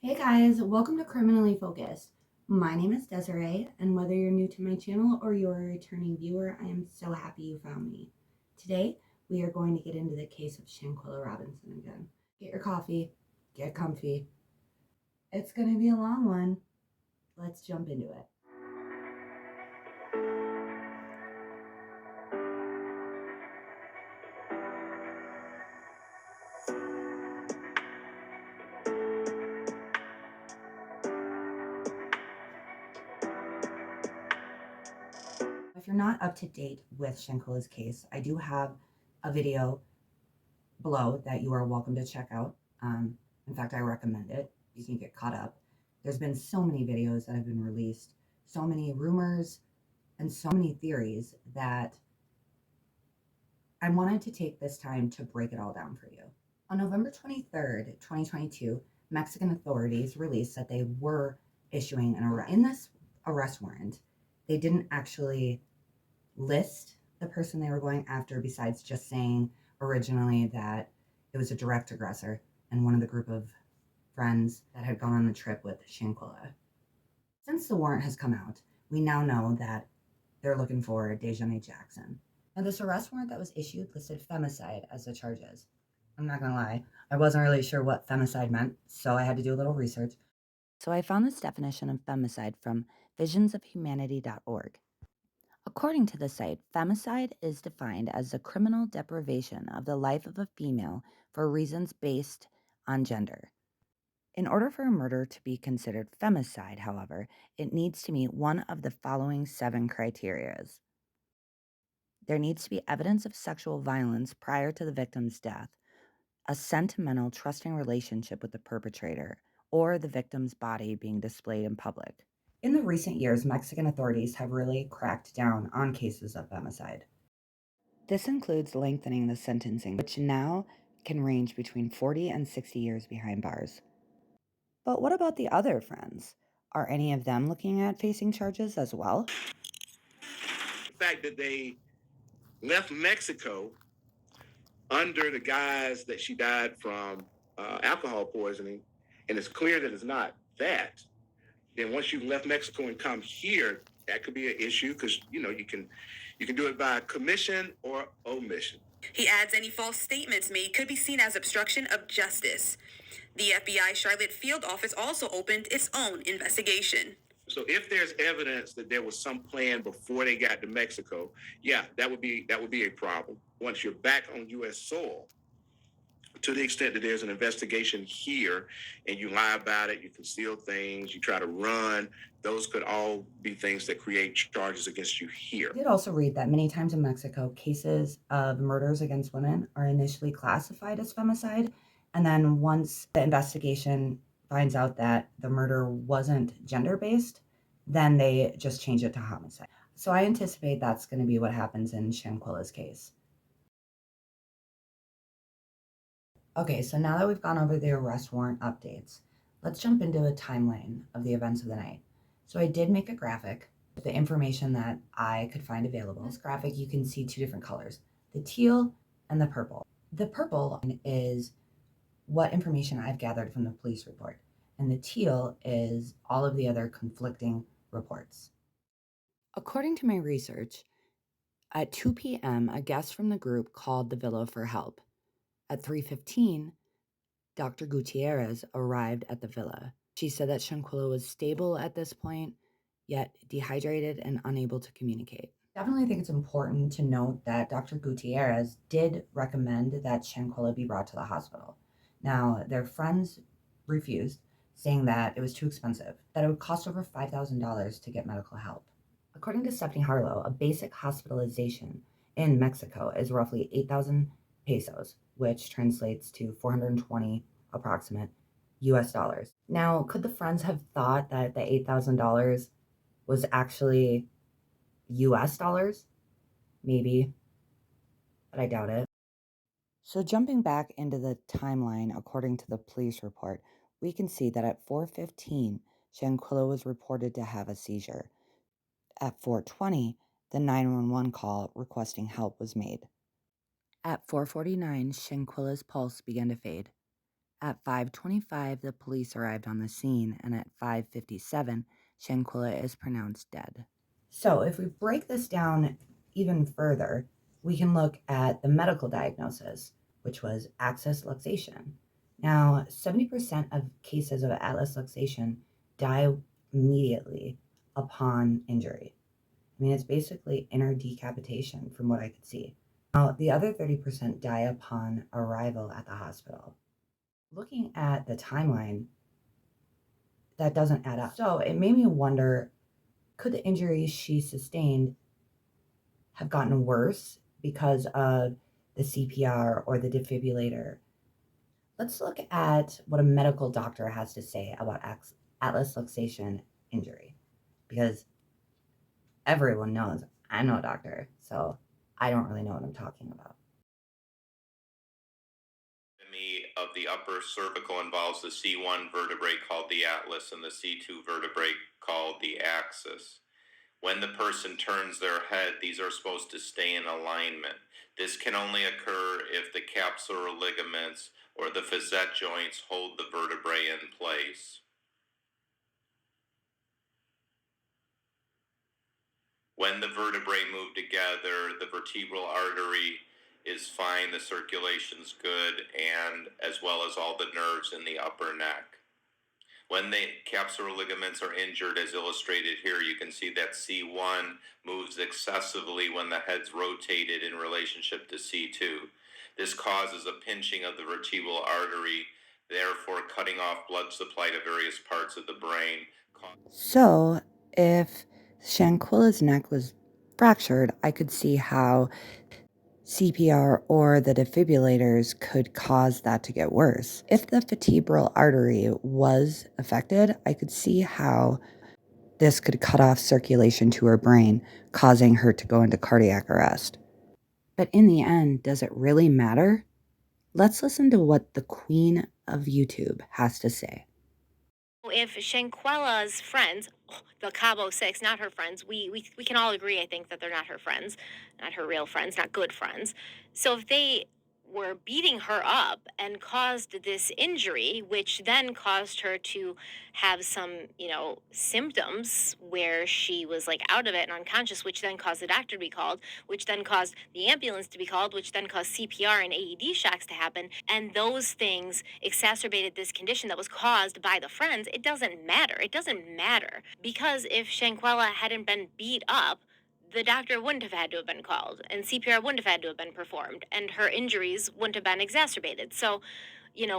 Hey guys, welcome to Criminally Focused. My name is Desiree, and whether you're new to my channel or you're a returning viewer, I am so happy you found me. Today, we are going to get into the case of Shanquella Robinson again. Get your coffee, get comfy. It's going to be a long one. Let's jump into it. If you're not up to date with Shanquella's case, I do have a video below that you are welcome to check out. In fact, I recommend it. You can get caught up. There's been so many videos that have been released, so many rumors, and so many theories that I wanted to take this time to break it all down for you. On November 23rd, 2022, Mexican authorities released that they were issuing an arrest. In this arrest warrant, they didn't actually list the person they were going after, besides just saying originally that it was a direct aggressor and one of the group of friends that had gone on the trip with Shanquella. Since the warrant has come out, we now know that they're looking for Dejanae Jackson. Now, this arrest warrant that was issued listed femicide as the charges. I'm not gonna lie, I wasn't really sure what femicide meant, so I had to do a little research. So I found this definition of femicide from visionsofhumanity.org. According to the site, femicide is defined as the criminal deprivation of the life of a female for reasons based on gender. In order for a murder to be considered femicide, however, it needs to meet one of the following 7 criterias. There needs to be evidence of sexual violence prior to the victim's death, a sentimental, trusting relationship with the perpetrator, or the victim's body being displayed in public. In the recent years, Mexican authorities have really cracked down on cases of femicide. This includes lengthening the sentencing, which now can range between 40 and 60 years behind bars. But what about the other friends? Are any of them looking at facing charges as well? The fact that they left Mexico under the guise that she died from alcohol poisoning, and it's clear that it's not that, then once you've left Mexico and come here, that could be an issue because you can do it by commission or omission. He adds any false statements made could be seen as obstruction of justice. The FBI Charlotte field office also opened its own investigation. So if there's evidence that there was some plan before they got to Mexico, yeah, that would be a problem. Once you're back on U.S. soil, to the extent that there's an investigation here and you lie about it, you conceal things, you try to run, those could all be things that create charges against you here. I did also read that many times in Mexico, cases of murders against women are initially classified as femicide, and then once the investigation finds out that the murder wasn't gender-based, then they just change it to homicide. So I anticipate that's going to be what happens in Shanquella's case. Okay, so now that we've gone over the arrest warrant updates, let's jump into a timeline of the events of the night. So I did make a graphic with the information that I could find available. In this graphic, you can see 2 different colors, the teal and the purple. The purple is what information I've gathered from the police report, and the teal is all of the other conflicting reports. According to my research, at 2 p.m., a guest from the group called the villa for help. At 3:15, Dr. Gutierrez arrived at the villa. She said that Shanquella was stable at this point, yet dehydrated and unable to communicate. Definitely think it's important to note that Dr. Gutierrez did recommend that Shanquella be brought to the hospital. Now, their friends refused, saying that it was too expensive, that it would cost over $5,000 to get medical help. According to Stephanie Harlow, a basic hospitalization in Mexico is roughly 8,000 pesos, which translates to 420 approximate US dollars. Now, could the friends have thought that the $8,000 was actually US dollars? Maybe, but I doubt it. So jumping back into the timeline, according to the police report, we can see that at 4:15, Shanquella was reported to have a seizure. At 4:20, the 911 call requesting help was made. At 4:49, Shanquella's pulse began to fade. At 5:25, the police arrived on the scene, and at 5:57, Shanquella is pronounced dead. So if we break this down even further, we can look at the medical diagnosis, which was access luxation. Now, 70% of cases of atlas luxation die immediately upon injury. I mean, it's basically inner decapitation from what I could see. Now, the other 30% die upon arrival at the hospital. Looking at the timeline, that doesn't add up. So it made me wonder, could the injuries she sustained have gotten worse because of the CPR or the defibrillator? Let's look at what a medical doctor has to say about atlas luxation injury, because everyone knows I'm no doctor, so I don't really know what I'm talking about. Of the upper cervical involves the C1 vertebrae called the atlas and the C2 vertebrae called the axis. When the person turns their head, these are supposed to stay in alignment. This can only occur if the capsular ligaments or the facet joints hold the vertebrae in place. When the vertebrae move together, the vertebral artery is fine, the circulation's good, and as well as all the nerves in the upper neck. When the capsular ligaments are injured, as illustrated here, you can see that C1 moves excessively when the head's rotated in relationship to C2. This causes a pinching of the vertebral artery, therefore cutting off blood supply to various parts of the brain. So, if Shanquella's neck was fractured, I could see how CPR or the defibrillators could cause that to get worse. If the vertebral artery was affected, I could see how this could cut off circulation to her brain, causing her to go into cardiac arrest. But in the end, does it really matter? Let's listen to what the queen of YouTube has to say. If Shanquella's friends, the Cabo Six, not her friends, we can all agree, I think, that they're not her friends, not her real friends, not good friends. So if they were beating her up and caused this injury, which then caused her to have some, symptoms where she was like out of it and unconscious, which then caused the doctor to be called, which then caused the ambulance to be called, which then caused CPR and AED shocks to happen. And those things exacerbated this condition that was caused by the friends. It doesn't matter. It doesn't matter. Because if Shanquella hadn't been beat up, the doctor wouldn't have had to have been called, and CPR wouldn't have had to have been performed, and her injuries wouldn't have been exacerbated. So,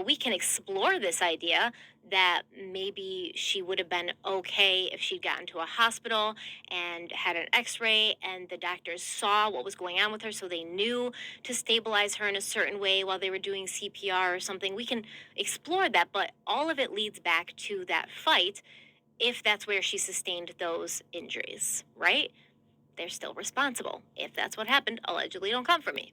we can explore this idea that maybe she would have been okay if she'd gotten to a hospital and had an x-ray and the doctors saw what was going on with her, so they knew to stabilize her in a certain way while they were doing CPR or something. We can explore that, but all of it leads back to that fight if that's where she sustained those injuries, right? They're still responsible. If that's what happened, allegedly don't come for me.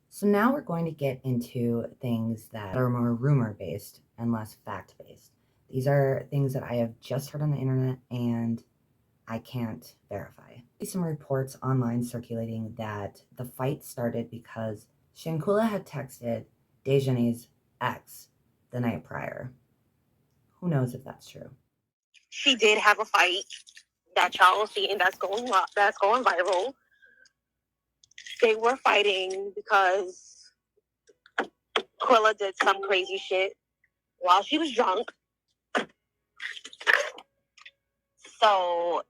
So now we're going to get into things that are more rumor-based and less fact-based. These are things that I have just heard on the internet and I can't verify. There's some reports online circulating that the fight started because Shanquella had texted Dejanay's ex the night prior. Who knows if that's true? She did have a fight that y'all will see, and that's going viral. They were fighting because Quilla did some crazy shit while she was drunk. So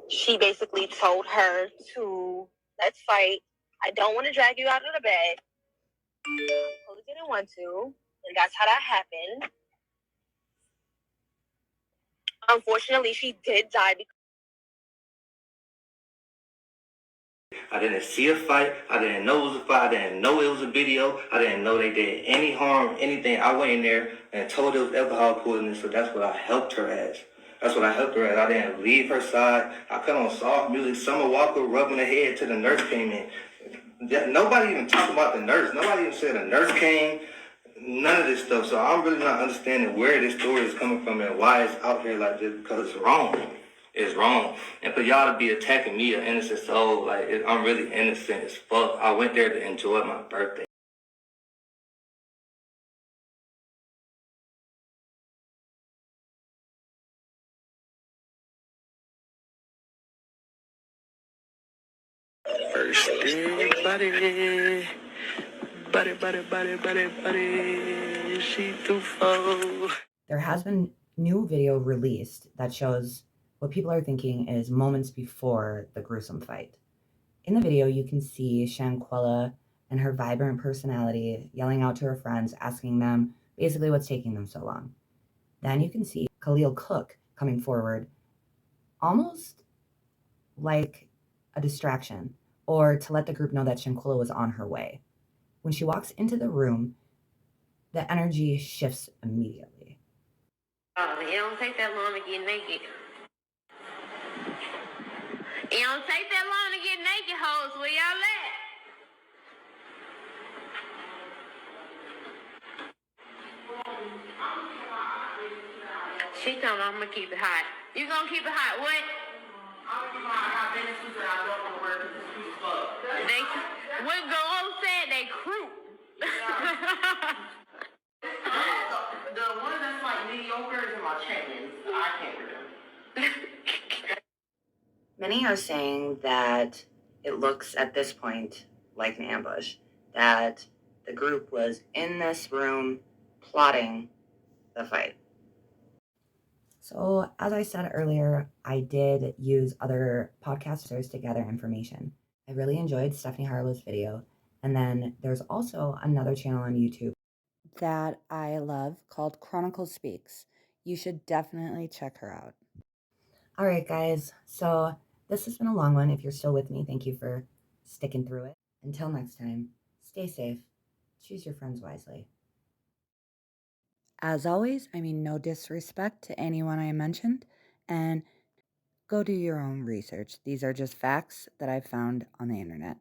she basically told her to, let's fight. I don't want to drag you out of the bed. Quilla didn't want to, and that's how that happened. Unfortunately, she did die because I didn't see a fight. I didn't know it was a fight. I didn't know it was a video. I didn't know they did any harm, anything. I went in there and told it was alcohol poisoning, so that's what I helped her as. That's what I helped her as. I didn't leave her side. I put on soft music. Summer Walker rubbing her head till the nurse came in. Nobody even talked about the nurse. Nobody even said a nurse came. None of this stuff. So I'm really not understanding where this story is coming from and why it's out here like this, because it's wrong. It's wrong. And for y'all to be attacking me, an innocent soul, I'm really innocent as fuck. I went there to enjoy my birthday. Thirsty buddy, she too full. There has been new video released that shows what people are thinking is moments before the gruesome fight. In the video, you can see Shanquella and her vibrant personality yelling out to her friends, asking them basically what's taking them so long. Then you can see Khalil Cook coming forward, almost like a distraction, or to let the group know that Shanquella was on her way. When she walks into the room, the energy shifts immediately. It don't take that long to get naked. It don't take that long to get naked, hoes. Where y'all at? She told me I'm gonna keep it hot. You gonna keep it hot? What? I'm gonna keep it hot. I got business that I don't want to wear because it's too fuck. They, what girl said they crew. The one that's like mediocre is in my champions. I can't wear them. Many are saying that it looks at this point like an ambush, that the group was in this room plotting the fight. So, as I said earlier, I did use other podcasters to gather information. I really enjoyed Stephanie Harlow's video, and then there's also another channel on YouTube that I love called Chronicle Speaks. You should definitely check her out. All right, guys, so this has been a long one. If you're still with me, thank you for sticking through it. Until next time, stay safe, choose your friends wisely. As always, I mean no disrespect to anyone I mentioned, and go do your own research. These are just facts that I've found on the internet.